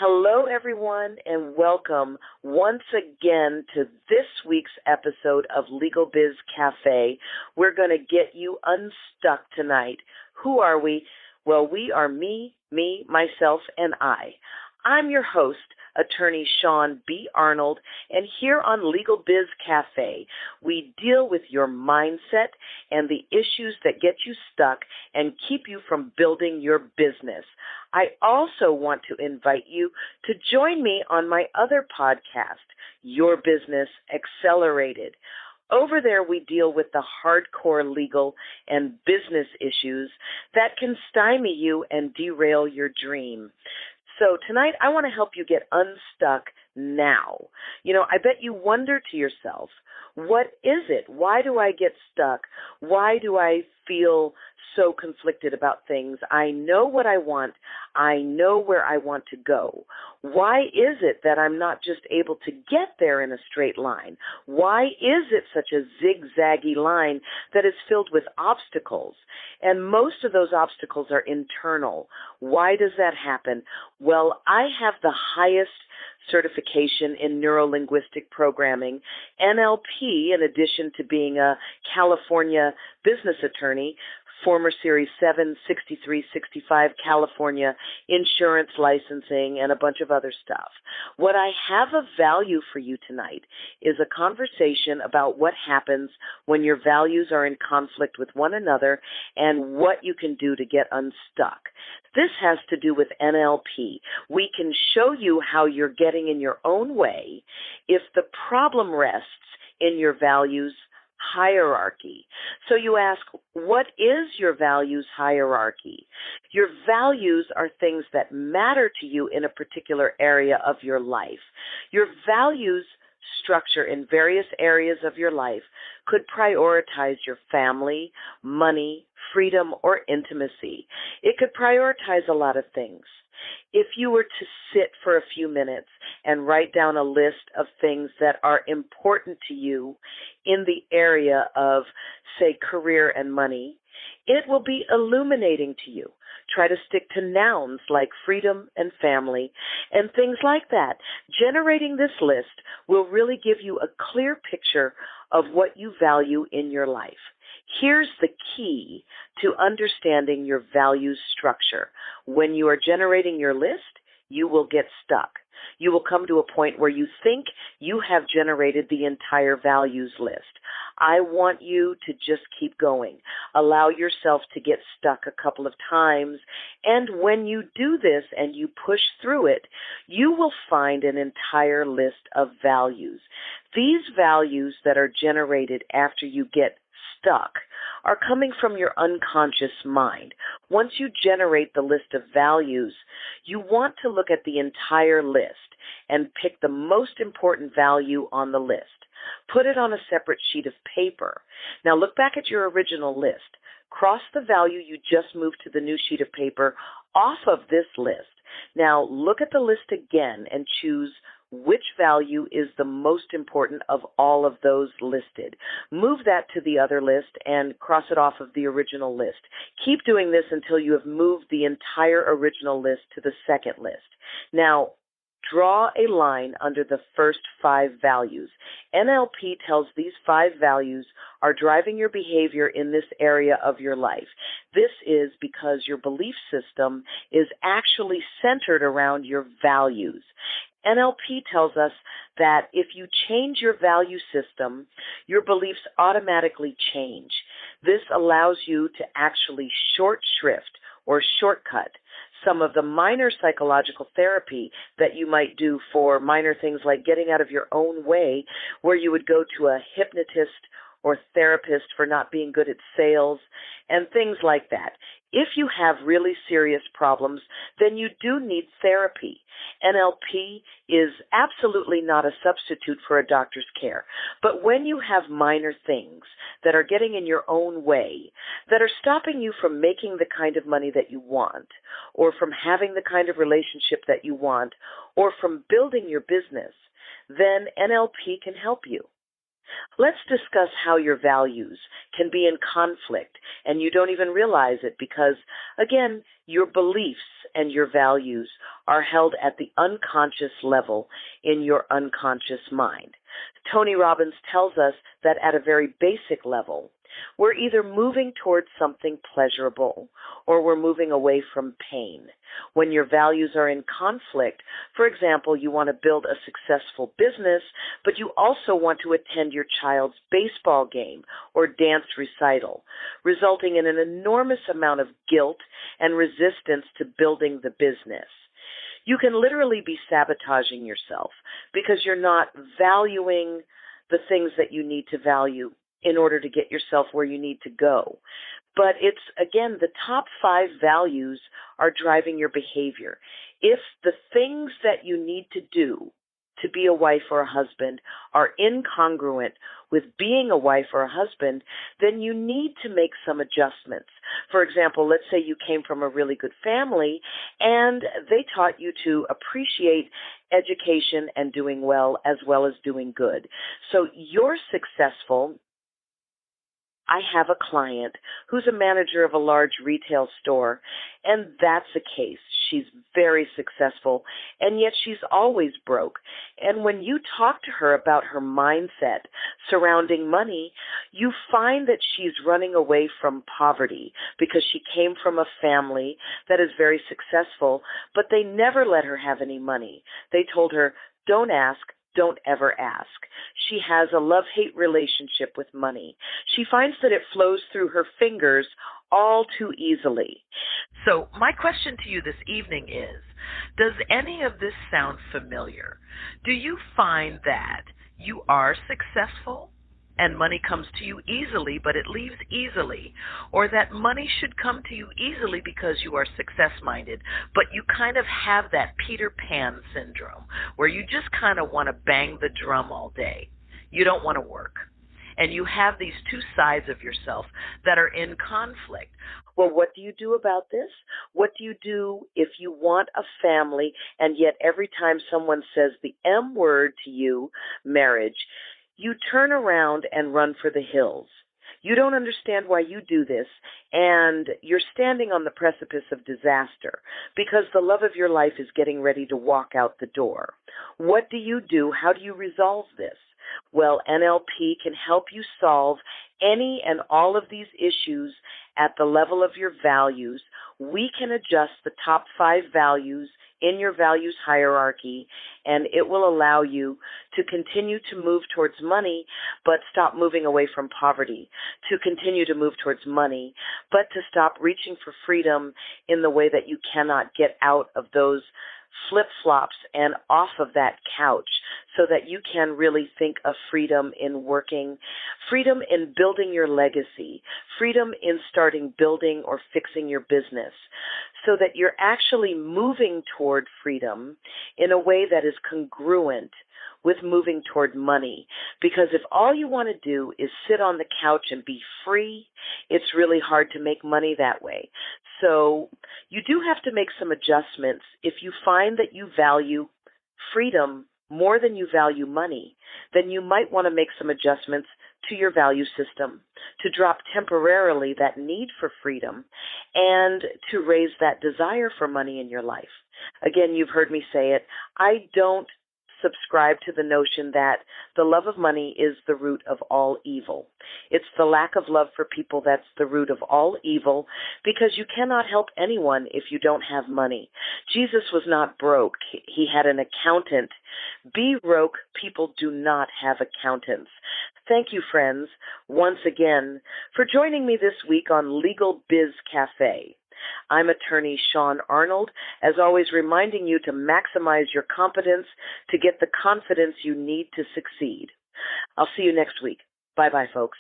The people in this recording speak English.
Hello, everyone, and welcome once again to this week's episode of LegalBiz Cafe. We're going to get you unstuck tonight. Who are we? Well, we are me, myself, and I. I'm your host, attorney Shaune B. Arnold, and here on LegalBiz Cafe, we deal with your mindset and the issues that get you stuck and keep you from building your business. I also want to invite you to join me on my other podcast, Your Business Accelerated. Over there, we deal with the hardcore legal and business issues that can stymie you and derail your dream. So tonight, I want to help you get unstuck now. I bet you wonder to yourself, what is it? Why do I get stuck? Why do I feel so conflicted about things? I know what I want. I know where I want to go. Why is it that I'm not just able to get there in a straight line? Why is it such a zigzaggy line that is filled with obstacles? And most of those obstacles are internal. Why does that happen? Well, I have the highest certification in neuro-linguistic programming, NLP, in addition to being a California business attorney, former Series 7, 63, 65 California insurance licensing, and a bunch of other stuff. What I have of value for you tonight is a conversation about what happens when your values are in conflict with one another and what you can do to get unstuck. This has to do with NLP. We can show you how you're getting in your own way if the problem rests in your values hierarchy. So you ask, what is your values hierarchy? Your values are things that matter to you in a particular area of your life. Your values structure in various areas of your life could prioritize your family, money, freedom, or intimacy. It could prioritize a lot of things. If you were to sit for a few minutes and write down a list of things that are important to you in the area of, say, career and money, it will be illuminating to you. Try to stick to nouns like freedom and family and things like that. Generating this list will really give you a clear picture of what you value in your life. Here's the key to understanding your values structure. When you are generating your list, you will get stuck. You will come to a point where you think you have generated the entire values list. I want you to just keep going. Allow yourself to get stuck a couple of times. And when you do this and you push through it, you will find an entire list of values. These values that are generated after you get stuck are coming from your unconscious mind. Once you generate the list of values, you want to look at the entire list and pick the most important value on the list. Put it on a separate sheet of paper. Now look back at your original list. Cross the value you just moved to the new sheet of paper off of this list. Now look at the list again and choose which value is the most important of all of those listed. Move that to the other list and cross it off of the original list. Keep doing this until you have moved the entire original list to the second list. Now, draw a line under the first 5 values. NLP tells these 5 values are driving your behavior in this area of your life. This is because your belief system is actually centered around your values. NLP tells us that if you change your value system, your beliefs automatically change. This allows you to actually short shrift or shortcut some of the minor psychological therapy that you might do for minor things like getting out of your own way, where you would go to a hypnotist or therapist for not being good at sales and things like that. If you have really serious problems, then you do need therapy. NLP is absolutely not a substitute for a doctor's care. But when you have minor things that are getting in your own way, that are stopping you from making the kind of money that you want, or from having the kind of relationship that you want, or from building your business, then NLP can help you. Let's discuss how your values can be in conflict and you don't even realize it because, again, your beliefs and your values are held at the unconscious level in your unconscious mind. Tony Robbins tells us that at a very basic level, we're either moving towards something pleasurable or we're moving away from pain. When your values are in conflict, for example, you want to build a successful business, but you also want to attend your child's baseball game or dance recital, resulting in an enormous amount of guilt and resistance to building the business. You can literally be sabotaging yourself because you're not valuing the things that you need to value in order to get yourself where you need to go. But it's, again, the top 5 values are driving your behavior. If the things that you need to do to be a wife or a husband are incongruent with being a wife or a husband, then you need to make some adjustments. For example, let's say you came from a really good family and they taught you to appreciate education and doing well as doing good. So you're successful. I have a client who's a manager of a large retail store, and that's a case. She's very successful, and yet she's always broke. And when you talk to her about her mindset surrounding money, you find that she's running away from poverty because she came from a family that is very successful, but they never let her have any money. They told her, don't ask. Don't ever ask. She has a love-hate relationship with money. She finds that it flows through her fingers all too easily. So my question to you this evening is, does any of this sound familiar? Do you find that you are successful and money comes to you easily, but it leaves easily, or that money should come to you easily because you are success-minded, but you kind of have that Peter Pan syndrome where you just kind of want to bang the drum all day. You don't want to work. And you have these two sides of yourself that are in conflict. Well, what do you do about this? What do you do if you want a family and yet every time someone says the M word to you, marriage, you turn around and run for the hills? You don't understand why you do this, and you're standing on the precipice of disaster because the love of your life is getting ready to walk out the door. What do you do? How do you resolve this? Well, NLP can help you solve any and all of these issues at the level of your values. We can adjust the top 5 values in your values hierarchy, and it will allow you to continue to move towards money, but stop moving away from poverty, to continue to move towards money, but to stop reaching for freedom in the way that you cannot get out of those flip-flops and off of that couch, so that you can really think of freedom in working, freedom in building your legacy, freedom in starting building or fixing your business, so that you're actually moving toward freedom in a way that is congruent with moving toward money. Because if all you want to do is sit on the couch and be free, it's really hard to make money that way. So you do have to make some adjustments. If you find that you value freedom more than you value money, then you might want to make some adjustments to your value system to drop temporarily that need for freedom and to raise that desire for money in your life. Again, you've heard me say it. I don't subscribe to the notion that the love of money is the root of all evil. It's the lack of love for people that's the root of all evil, because you cannot help anyone if you don't have money. Jesus was not broke. He had an accountant. Be broke, people do not have accountants. Thank you, friends, once again, for joining me this week on LegalBiz Cafe. I'm attorney Shaune Arnold, as always reminding you to maximize your competence to get the confidence you need to succeed. I'll see you next week. Bye-bye, folks.